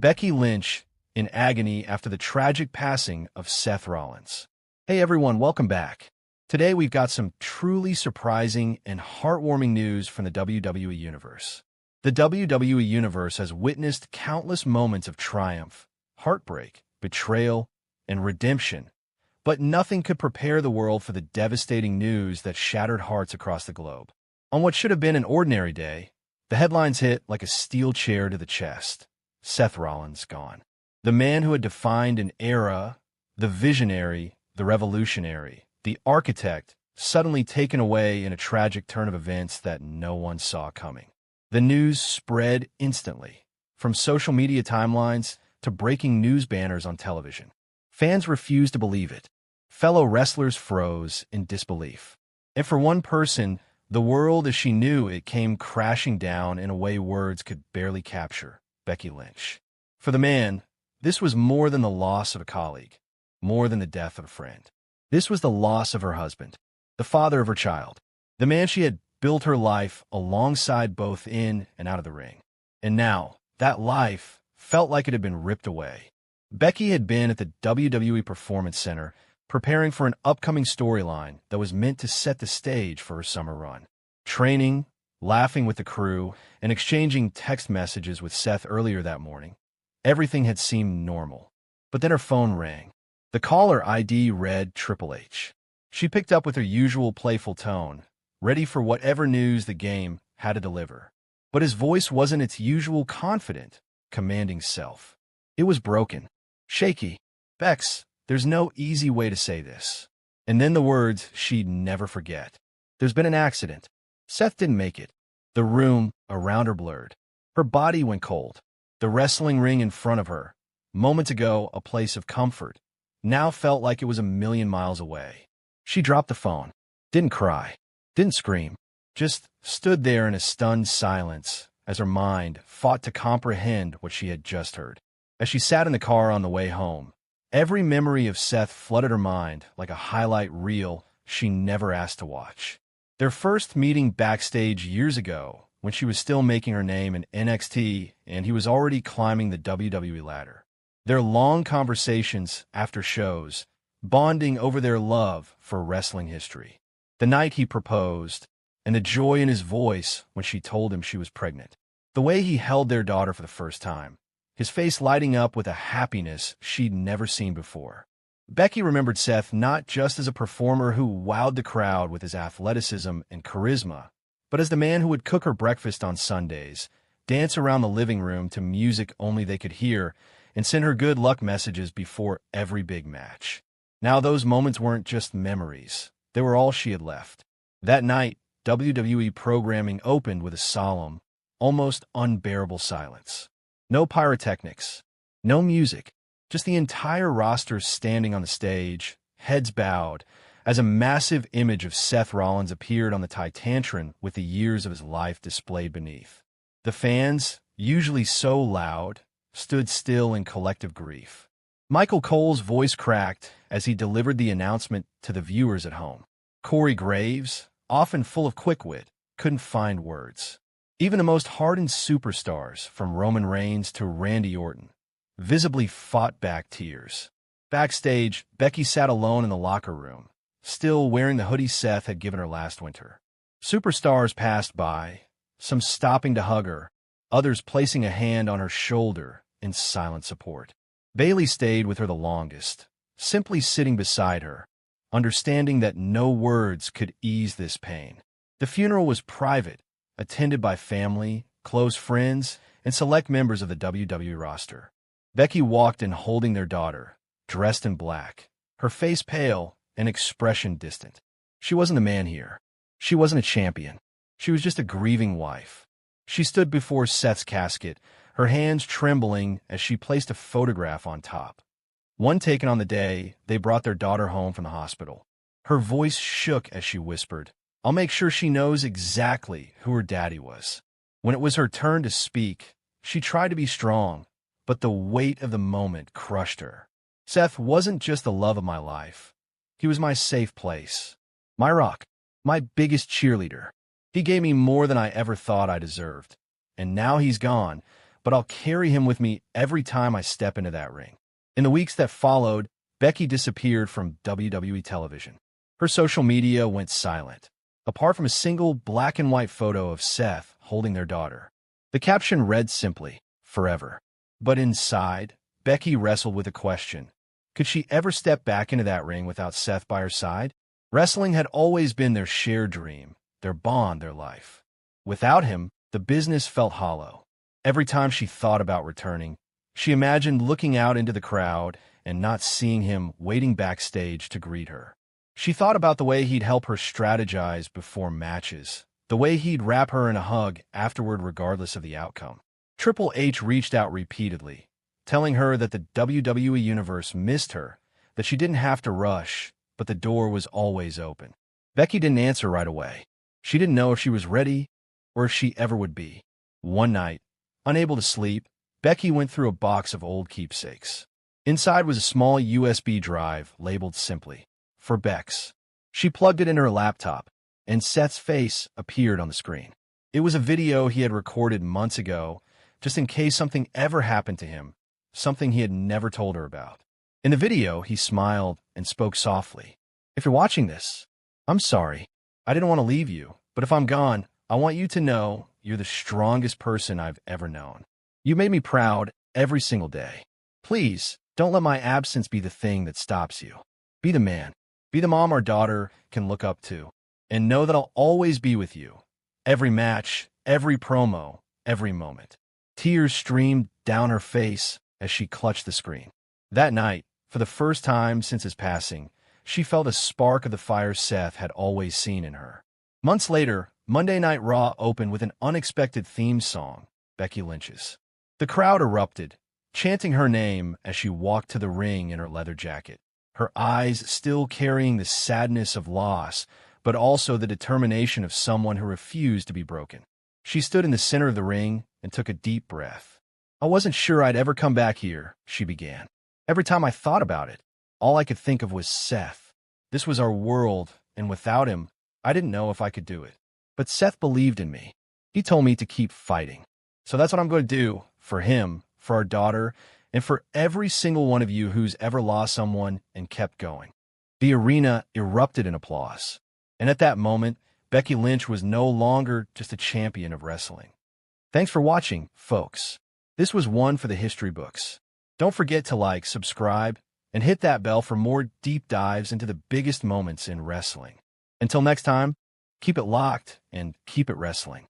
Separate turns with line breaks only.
Becky Lynch in agony after the tragic passing of Seth Rollins. Hey everyone, welcome back. Today we've got some truly surprising and heartwarming news from the WWE Universe. The WWE Universe has witnessed countless moments of triumph, heartbreak, betrayal, and redemption, but nothing could prepare the world for the devastating news that shattered hearts across the globe. On what should have been an ordinary day, the headlines hit like a steel chair to the chest. Seth Rollins gone. The man who had defined an era, the visionary, the revolutionary, the architect, suddenly taken away in a tragic turn of events that no one saw coming. The news spread instantly, from social media timelines to breaking news banners on television. Fans refused to believe it. Fellow wrestlers froze in disbelief. And for one person, the world as she knew it came crashing down in a way words could barely capture. Becky Lynch. For the man, this was more than the loss of a colleague, more than the death of a friend. This was the loss of her husband, the father of her child, the man she had built her life alongside both in and out of the ring. And now, that life felt like it had been ripped away. Becky had been at the WWE Performance Center preparing for an upcoming storyline that was meant to set the stage for her summer run. Training, laughing with the crew, and exchanging text messages with Seth earlier that morning, everything had seemed normal. But then her phone rang. The caller ID read Triple H. She picked up with her usual playful tone, ready for whatever news the game had to deliver. But his voice wasn't its usual confident, commanding self. It was broken, shaky. "Bex, there's no easy way to say this." And then the words she'd never forget. "There's been an accident. Seth didn't make it." The room around her blurred. Her body went cold. The wrestling ring in front of her, moments ago a place of comfort, now felt like it was a million miles away. She dropped the phone, didn't cry, didn't scream, just stood there in a stunned silence as her mind fought to comprehend what she had just heard. As she sat in the car on the way home, every memory of Seth flooded her mind like a highlight reel she never asked to watch. Their first meeting backstage years ago, when she was still making her name in NXT and he was already climbing the WWE ladder. Their long conversations after shows, bonding over their love for wrestling history. The night he proposed, and the joy in his voice when she told him she was pregnant. The way he held their daughter for the first time, his face lighting up with a happiness she'd never seen before. Becky remembered Seth not just as a performer who wowed the crowd with his athleticism and charisma, but as the man who would cook her breakfast on Sundays, dance around the living room to music only they could hear, and send her good luck messages before every big match. Now those moments weren't just memories. They were all she had left. That night, WWE programming opened with a solemn, almost unbearable silence. No pyrotechnics, no music. Just the entire roster standing on the stage, heads bowed, as a massive image of Seth Rollins appeared on the Titantron with the years of his life displayed beneath. The fans, usually so loud, stood still in collective grief. Michael Cole's voice cracked as he delivered the announcement to the viewers at home. Corey Graves, often full of quick wit, couldn't find words. Even the most hardened superstars, from Roman Reigns to Randy Orton, visibly fought back tears. Backstage, Becky sat alone in the locker room, still wearing the hoodie Seth had given her last winter. Superstars passed by, some stopping to hug her, others placing a hand on her shoulder in silent support. Bayley stayed with her the longest, simply sitting beside her, understanding that no words could ease this pain. The funeral was private, attended by family, close friends, and select members of the WWE roster. Becky walked in holding their daughter, dressed in black, her face pale and expression distant. She wasn't the man here. She wasn't a champion. She was just a grieving wife. She stood before Seth's casket, her hands trembling as she placed a photograph on top. One taken on the day they brought their daughter home from the hospital. Her voice shook as she whispered, "I'll make sure she knows exactly who her daddy was." When it was her turn to speak, she tried to be strong, but the weight of the moment crushed her. "Seth wasn't just the love of my life. He was my safe place, my rock, my biggest cheerleader. He gave me more than I ever thought I deserved. And now he's gone, but I'll carry him with me every time I step into that ring. In the weeks that followed, Becky disappeared from WWE television. Her social media went silent, apart from a single black and white photo of Seth holding their daughter. The caption read simply, "Forever." But inside, Becky wrestled with a question. Could she ever step back into that ring without Seth by her side? Wrestling had always been their shared dream, their bond, their life. Without him, the business felt hollow. Every time she thought about returning, she imagined looking out into the crowd and not seeing him waiting backstage to greet her. She thought about the way he'd help her strategize before matches, the way he'd wrap her in a hug afterward regardless of the outcome. Triple H reached out repeatedly, telling her that the WWE Universe missed her, that she didn't have to rush, but the door was always open. Becky didn't answer right away. She didn't know if she was ready or if she ever would be. One night, unable to sleep, Becky went through a box of old keepsakes. Inside was a small USB drive labeled simply, "For Bex." She plugged it in her laptop, and Seth's face appeared on the screen. It was a video he had recorded months ago, just in case something ever happened to him, something he had never told her about. In the video, he smiled and spoke softly. "If you're watching this, I'm sorry. I didn't want to leave you, but if I'm gone, I want you to know you're the strongest person I've ever known. You made me proud every single day. Please, don't let my absence be the thing that stops you. Be the man. Be the mom our daughter can look up to. And know that I'll always be with you. Every match, every promo, every moment." Tears streamed down her face as she clutched the screen. That night, for the first time since his passing, she felt a spark of the fire Seth had always seen in her. Months later, Monday Night Raw opened with an unexpected theme song, Becky Lynch's. The crowd erupted, chanting her name as she walked to the ring in her leather jacket, her eyes still carrying the sadness of loss, but also the determination of someone who refused to be broken. She stood in the center of the ring and took a deep breath. "I wasn't sure I'd ever come back here," she began. "Every time I thought about it, all I could think of was Seth. This was our world, and without him, I didn't know if I could do it. But Seth believed in me. He told me to keep fighting. So that's what I'm going to do, for him, for our daughter, and for every single one of you who's ever lost someone and kept going." The arena erupted in applause. And at that moment, Becky Lynch was no longer just a champion of wrestling. Thanks for watching, folks. This was one for the history books. Don't forget to like, subscribe, and hit that bell for more deep dives into the biggest moments in wrestling. Until next time, keep it locked and keep it wrestling.